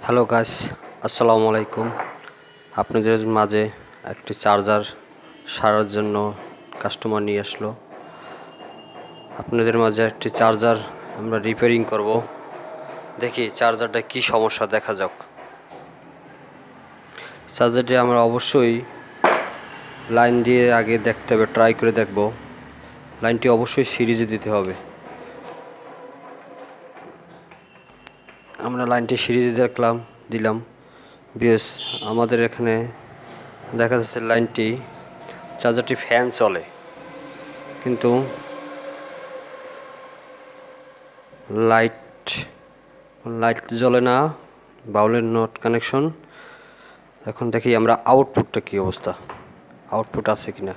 Hello guys, আসসালামু আলাইকুম। আপনাদের মাঝে একটি চার্জার সারার জন্য কাস্টমার নিয়ে আসলো। আপনাদের মাঝে একটি চার্জার আমরা রিপেয়ারিং করব। দেখি চার্জারটা কি সমস্যা, দেখা যাক। চার্জারটি আমরা অবশ্যই লাইন দিয়ে আগে দেখতে হবে, ট্রাই করে দেখব। লাইনটি অবশ্যই সিরিজে দিতে হবে। আমরা লাইনটি সিরিজে দিলাম। বিএস আমাদের এখানে দেখা যাচ্ছে লাইনটি চার্জারটি ফ্যান চলে, কিন্তু লাইট জ্বলে না, বাউলের নট কানেকশন। এখন দেখি আমরা আউটপুটটা কি অবস্থা, আউটপুট আছে কিনা।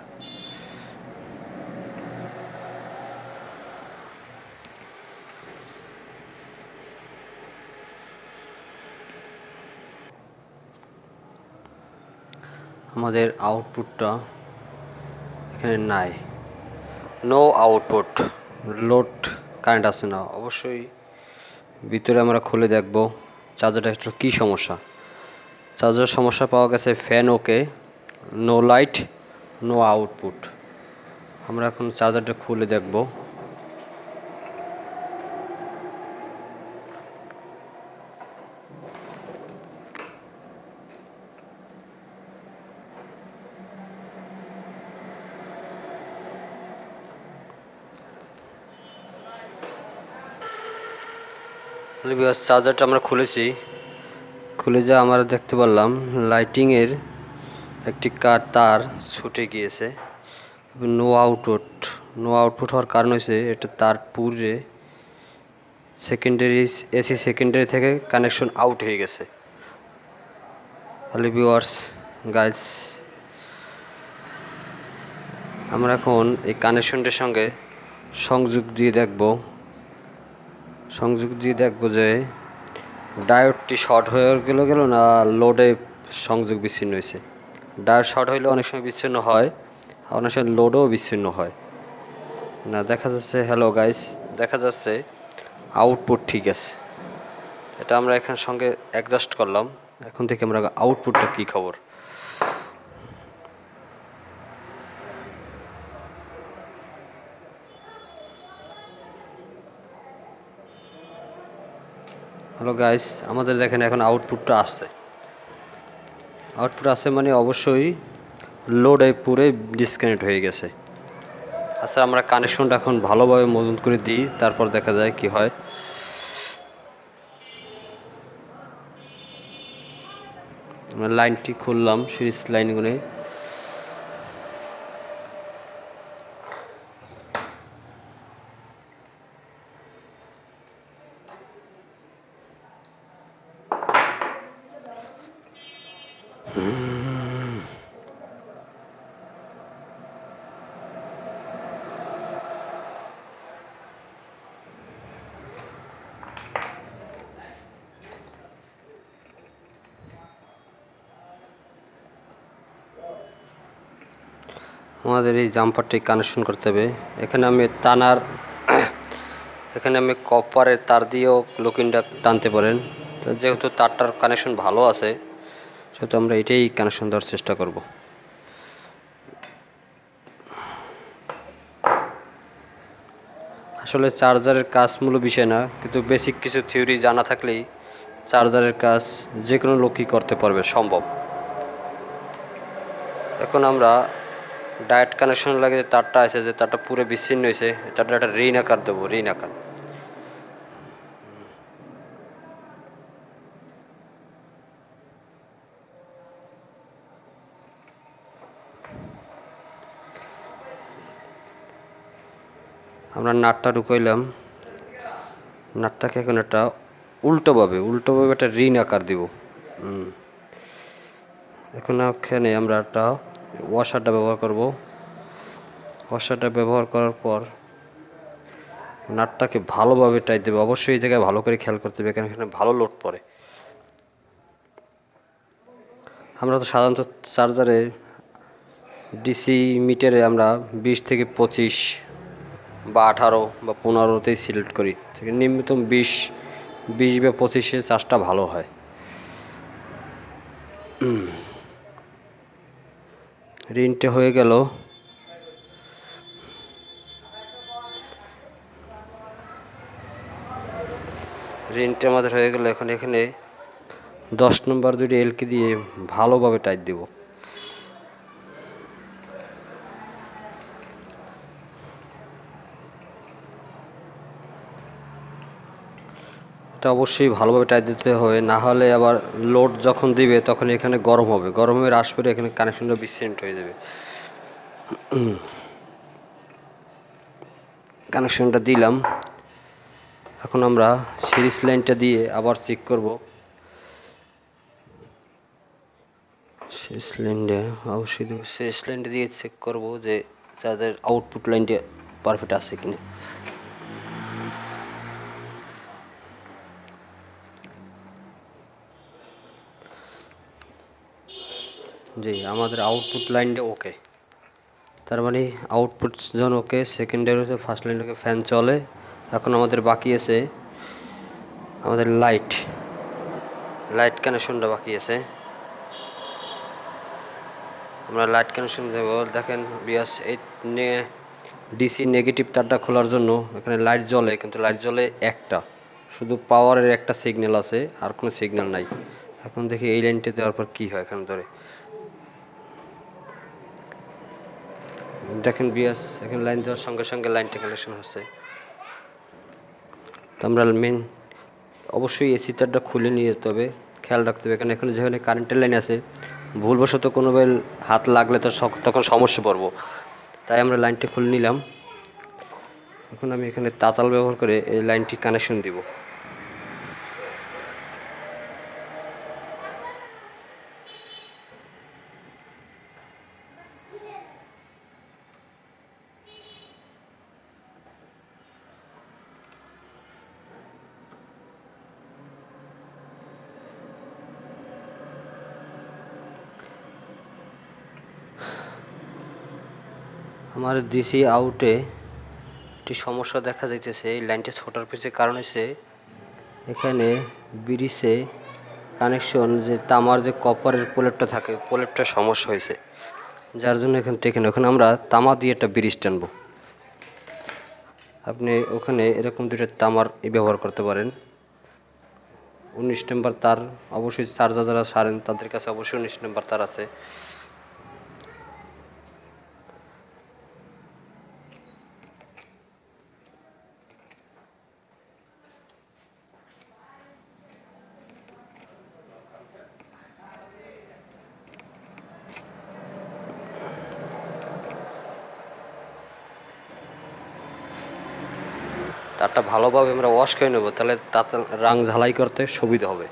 আমাদের আউটপুটটা এখানে নাই, নো আউটপুট, লোড কারেন্ট আসছে না। অবশ্যই ভিতরে আমরা খুলে দেখব চার্জারটা একটু কী সমস্যা। চার্জার সমস্যা পাওয়া গেছে, fan okay, no light, no output. আমরা এখন চার্জারটা খুলে দেখব। চার্জারটা আমরা খুলে যা আমরা দেখতে পারলাম লাইটিংয়ের একটি তার ছুটে গিয়েছে। নো আউটপুট হওয়ার কারণ হয়েছে এটা তার পুরে এসি সেকেন্ডারি থেকে কানেকশন আউট হয়ে গেছে। হ্যালো ভিউয়ার্স, গাইস, আমরা এখন এই কানেকশনটির সঙ্গে সংযোগ দিয়ে দেখব যে ডায়োডটি শর্ট হয়ে গেল না লোডে সংযোগ বিচ্ছিন্ন হয়েছে। ডায়োড শর্ট হইলে অনেক সময় বিচ্ছিন্ন হয়, অনেক সময় লোডও বিচ্ছিন্ন হয় না। দেখা যাচ্ছে, হ্যালো গাইস, দেখা যাচ্ছে আউটপুট ঠিক আছে। এটা আমরা এখানে সঙ্গে অ্যাডজাস্ট করলাম। এখন থেকে আমরা আউটপুটটা কী খবর। হ্যালো গাইস, আমাদের দেখেন এখন আউটপুট আসছে মানে অবশ্যই লোডে পুরে ডিসকানেক্ট হয়ে গেছে। আচ্ছা, আমরা কানেকশনটা এখন ভালোভাবে মজবুত করে দিই, তারপর দেখা যায় কি হয়। আমরা লাইনটি খুললাম, সিরিজ লাইনগুলো। আমাদের এই জাম্পারটি কানেকশন করতে হবে। এখানে আমি কপারের তার দিয়েও লুকিংটা টানতে পারেন। তো যেহেতু তারটার কানেকশন ভালো আছে, সেহেতু আমরা এটাই কানেকশন দেওয়ার চেষ্টা করব। আসলে চার্জারের কাজ মূল বিষয় না, কিন্তু বেসিক কিছু থিওরি জানা থাকলেই চার্জারের কাজ যে কোনো লোকই করতে পারবে, সম্ভব। এখন আমরা ডায়েট কানেকশন লাগে যে তারটা আছে, যে তারটা পুরো বিচ্ছিন্ন হয়েছে, তারটা একটা ঋণ আকার দেবো, ঋণ আকার। আমরা নাটটা ঢুকাইলাম, নাটটাকে এখন একটা উল্টোভাবে একটা ঋণ আকার দিব। এখন এখানে আমরা একটা ওয়াশারটা ব্যবহার করব। ওয়াশারটা ব্যবহার করার পর নাটটাকে ভালোভাবে টাইট দেবে। অবশ্যই এই জায়গায় ভালো করে খেয়াল করতে হবে, কারণ এখানে ভালো লোড পড়ে। আমরা তো সাধারণত চার্জারে ডিসি মিটারে আমরা 20 থেকে 25 বা 18 বা 15তেই সিলেক্ট করি। নিম্নতম 20 বা 25-এ চার্জটা ভালো হয়। রিনটা হয়ে গেল। রিনটা আমাদের হয়ে গেল। এখন এখানে 10 নম্বর দুটি এলকি দিয়ে ভালোভাবে টাইট দেব। এটা অবশ্যই ভালোভাবে টাইট দিতে হবে, না হলে আবার লোড যখন দিবে তখন এখানে গরম হবে, গরম হয়ে রাশ করে এখানে কানেকশনটা বিচ্ছিন্ন হয়ে যাবে। কানেকশনটা দিলাম। এখন আমরা সিরিজ লাইনটা দিয়ে আবার চেক করব। সিরিজ লাইনটা অবশ্যই সিরিজ লাইনটা দিয়ে চেক করব যে যাদের আউটপুট লাইনটা পারফেক্ট আছে কিনা। জি, আমাদের আউটপুট লাইনটা ওকে। তার মানে আউটপুট যখন ওকে, সেকেন্ডারি হচ্ছে ফার্স্ট লাইন ওকে, ফ্যান চলে। এখন আমাদের বাকি আছে আমাদের লাইট কানেকশনটা বাকি আছে। আমরা লাইট কানেকশন দেবো। দেখেন বিয়াস, এই ডিসি নেগেটিভ তারটা খোলার জন্য এখানে লাইট জ্বলে, কিন্তু লাইট জ্বলে একটা, শুধু পাওয়ারের একটা সিগন্যাল আছে, আর কোনো সিগন্যাল নাই। এখন দেখি এই লাইনটা দেওয়ার পর কী হয়। এখানে ধরে দেখেন বিয়াস, এখানে লাইন দেওয়ার সঙ্গে সঙ্গে লাইনটা কানেকশন হচ্ছে। তো আমরা অবশ্যই এসি তারটা খুলে নিয়ে যেতে হবে, খেয়াল রাখতে হবে। কারণ এখানে যেখানে কারেন্টের লাইন আছে, ভুলবশত কোনোভাবে হাত লাগলে তো তখন সমস্যা পড়বো। তাই আমরা লাইনটা খুলে নিলাম। এখন আমি এখানে তাতাল ব্যবহার করে এই লাইনটি কানেকশন দিব। আমার ডিসি আউটে একটি সমস্যা দেখা যাইতেছে। এই লাইনটা ছোটার পিছিয়ে কারণ হচ্ছে এখানে ব্রিজে কানেকশন, যে তামার যে কপারের প্লেটটা থাকে, প্লেটটা সমস্যা হয়েছে, যার জন্য ওখানে আমরা তামা দিয়ে একটা ব্রিজ টানবো। আপনি ওখানে এরকম দুটো তামার ব্যবহার করতে পারেন। 19 নম্বর তার, অবশ্যই চার্জার যারা সারেন তাদের কাছে অবশ্যই 19 নম্বর তার আছে। তারটা ভালোভাবে আমরা ওয়াশ করে নেব, তাহলে তাতে রং ঝালাই করতে সুবিধা হবে।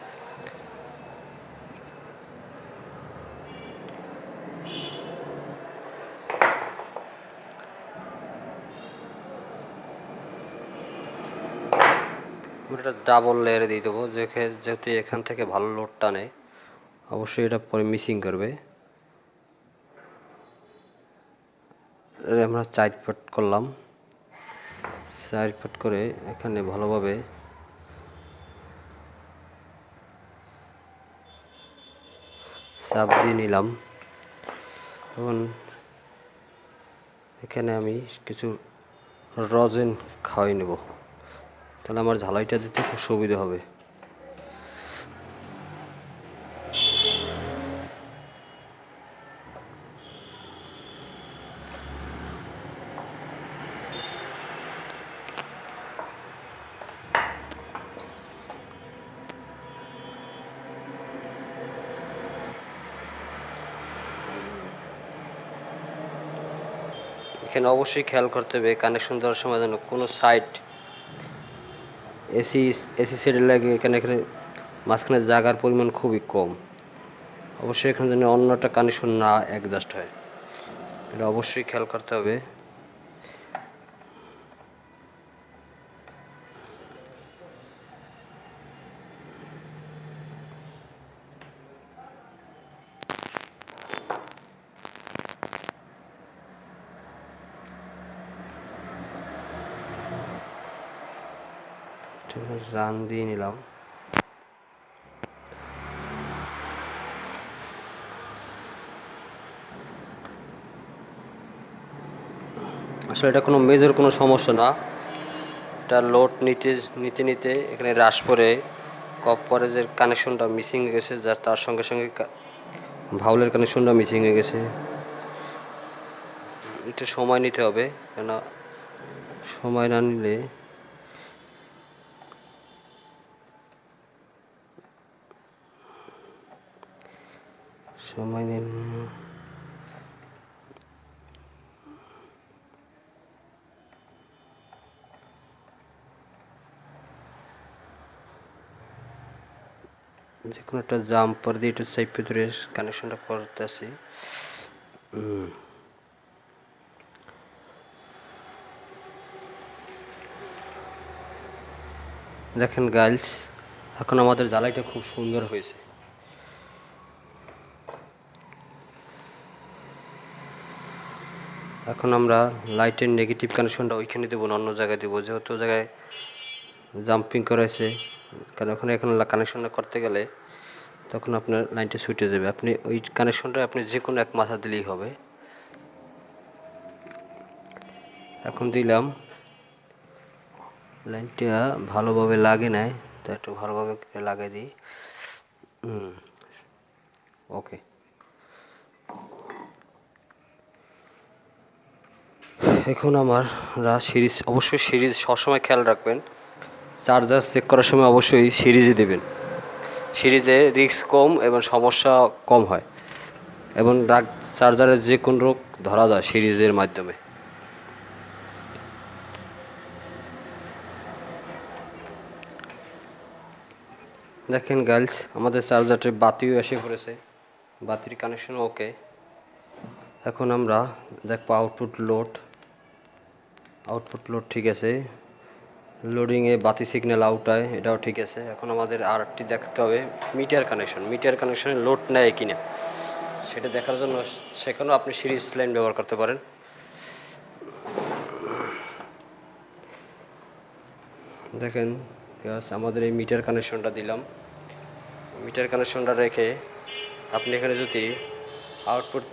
এটা ডাবল লেয়ারে দিয়ে দেবো, যেহেতু এখান থেকে ভালো লোড টানে, অবশ্যই এটা পরে মিসিং করবে। আমরা 4 ফুট করলাম, 4 ফুট করে এখানে ভালোভাবে চাপ দিয়ে নিলাম। এখন এখানে আমি কিছু রজেন খাওয়াই নেব, তাহলে আমার ঝালাইটা দিতে খুব সুবিধা হবে। এখানে অবশ্যই খেয়াল করতে হবে কানেকশন দেওয়ার সময় যেন কোনো সাইড এসি সাইডে লাগে। এখানে মাঝখানে জায়গার পরিমাণ খুবই কম। অবশ্যই এখানে যেন অন্য একটা কানেকশন না অ্যাডজাস্ট হয়, এটা অবশ্যই খেয়াল করতে হবে। রান দিয়ে নিলাম। আসলে এটা কোনো মেজর কোনো সমস্যা না। এটা লোড নিতে নিতে নিতে এখানে হ্রাস পরে কপারের কানেকশনটা মিসিং হয়ে গেছে, যার তার সঙ্গে সঙ্গে ভাউলের কানেকশনটা মিসিং হয়ে গেছে। একটু সময় নিতে হবে, কেন সময় না নিলে সময় নিন। যে কোনো একটা জাম্পার দিয়ে একটু চাইপে ধরে কানেকশনটা করতে আসি। দেখেন গাইলস, এখন আমাদের জ্বালাইটা খুব সুন্দর হয়েছে। এখন আমরা লাইটের নেগেটিভ কানেকশনটা ওইখানে দেবো না, অন্য জায়গায় দেবো, যেহেতু জায়গায় জাম্পিং করেছে। কারণ এখন কানেকশনটা করতে গেলে তখন আপনার লাইনটা ছুটে যাবে। আপনি ওই কানেকশনটা আপনি যে কোনো এক মাথা দিলেই হবে। এখন দিলাম, লাইনটা ভালোভাবে লাগে নাই, তো একটু ভালোভাবে লাগিয়ে দিই। ওকে। এখন আমরা সিরিজ, অবশ্যই সিরিজ সবসময় খেয়াল রাখবেন। চার্জার চেক করার সময় অবশ্যই সিরিজে দেবেন। সিরিজে রিস্ক কম এবং সমস্যা কম হয়, এবং চার্জারের যে কোনো রোগ ধরা যায় সিরিজের মাধ্যমে। দেখেন গার্লস, আমাদের চার্জারটির বাতিও এসে পড়েছে, বাতির কানেকশনও ওকে। এখন আমরা দেখবো আউটপুট লোড ঠিক আছে, লোডিংয়ে বাতি সিগন্যাল আউট হয়, এটাও ঠিক আছে। এখন আমাদের আরেকটি দেখতে হবে মিটার কানেকশনে লোড নেয় কিনা, সেটা দেখার জন্য সেখানেও আপনি সিরিজ লাইন ব্যবহার করতে পারেন। দেখেন আমাদের এই মিটার কানেকশনটা দিলাম, মিটার কানেকশনটা রেখে আপনি এখানে যদি আউটপুট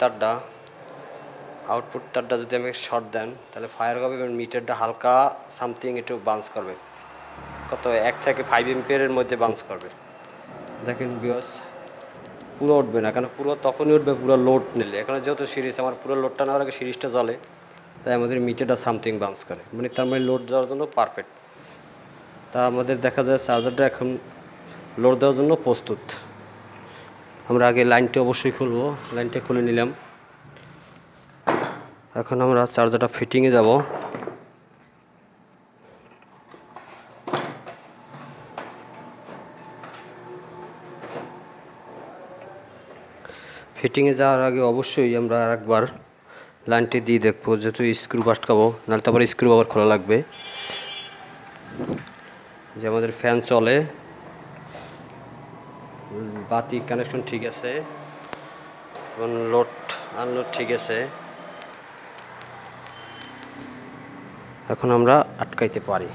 তারটা যদি আমি শর্ট দেন, তাহলে ফায়ার হবে এবং মিটারটা হালকা সামথিং একটু বাউন্স করবে, কত 1 থেকে 5 এম্পিয়ারের মধ্যে বাউন্স করবে। দেখেন বিকজ পুরো উঠবে না, কারণ পুরো তখনই উঠবে পুরো লোড নিলে। এখন যেহেতু সিরিজ আমার পুরো লোডটা নেওয়ার আগে সিরিজটা জ্বলে, তাই আমাদের মিটারটা সামথিং বাউন্স করে, মানে তার মানে লোড দেওয়ার জন্য পারফেক্ট। তা আমাদের দেখা যায় চার্জারটা এখন লোড দেওয়ার জন্য প্রস্তুত। আমরা আগে লাইনটা অবশ্যই খুলবো, লাইনটা খুলে নিলাম। এখন আমরা চার্জারটা ফিটিংয়ে যাব। ফিটিংয়ে যাওয়ার আগে অবশ্যই আমরা আরেকবার লাইনটি দিয়ে দেখবো, যেহেতু স্ক্রু আটকাবো, নাহলে তারপরে স্ক্রু আবার খোলা লাগবে। যে আমাদের ফ্যান চলে, বাতি কানেকশন ঠিক আছে এবং লোড আনলোড ঠিক আছে। এখন আমরা আটকাইতে পারি।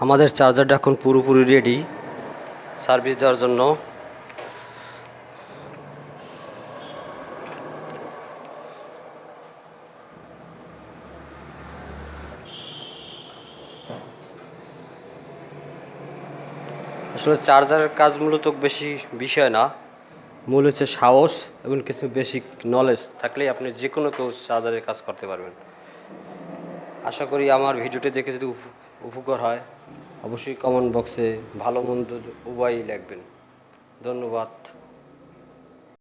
আমাদের চার্জারটা এখন পুরোপুরি রেডি সার্ভিস দেওয়ার জন্য। আসলে চার্জারের কাজ মূলত বেশি বিষয় না, মূল হচ্ছে সাহস এবং কিছু বেসিক নলেজ থাকলেই আপনি যে কোনো কেউ চার্জারের কাজ করতে পারবেন। আশা করি আমার ভিডিওটি দেখে যদি উপকার হয়, অবশ্যই কমেন্ট বক্সে ভালো মন্দ উভয়ই লিখবেন। ধন্যবাদ।